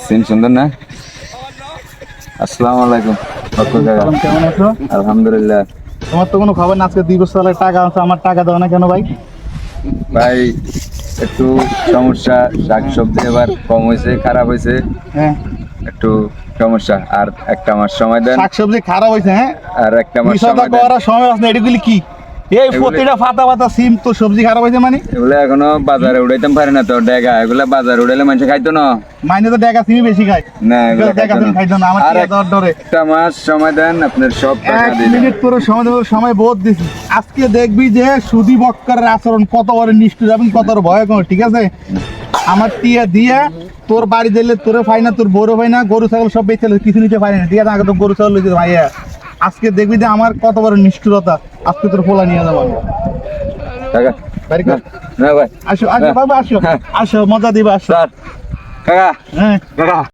Scene সুন্দর না? আসসালামু আলাইকুম। কেমন আছো? আলহামদুলিল্লাহ। তোমার তো কোনো খবর না, আজকে 2 বছর আগে টাকা আছে, আমার টাকা দাও না কেন ভাই? ভাই একটু সমস্যা, শাক সবজি এবার কম হয়েছে, খারাপ হয়েছে, হ্যাঁ, একটু সমস্যা। আর একটা মাস সময় দেন। শাকসবজি খারাপ হয়েছে? হ্যাঁ, আর একটা মাস বিষয়টা সময় দেন। করার সময় আছে না। এগুলি কি এই এগুলি- প্রতিটা ফাতা ফাতা সিম তো সবজি খারাপ হয়েছে মানে? এগুলো এখনো বাজারে উড়াইতে পারে না তো ডেগা, এগুলা বাজারে উড়াইলে মানুষ খাইতো না। মাইনে তো ডেকা সিমই বেশি খায়। না, এগুলো ডেকা সিম খাইতো না, আমার আর টিয়া দেওয়ার ডরে। একটা মাস সময় দেন, আপনার সব টাকা 1 দিয়ে মিনিট করে সময় বহুত দিছি। আজকে দেখবি যে সুদী বক্কারের আচরণ কত বড় নিষ্ঠুর এবং কত বড় ভয়ঙ্কর, ঠিক আছে? আমার টিয়া দিয়া তোর বাড়ি দিলে তোরে পাই না, তোর বড় পাই না, গরু ছাগল সব বেঁচে কিছু নিতে পারি না, ঠিক আছে? আগে তো গরু ছাগল লইতে ভাইয়া। আজকে দেখবি যে আমার কত বড় নিষ্ঠুরতা। আজকে তোর পোলা নিয়ে যাবো আমি। টাকা। বাড়ি কর। না ভাই, আসো আসো বাবা, আসো হ্যাঁ। আসো, মজা দিবা, আসো। স্যার, কাকা, হ্যাঁ। কাকা।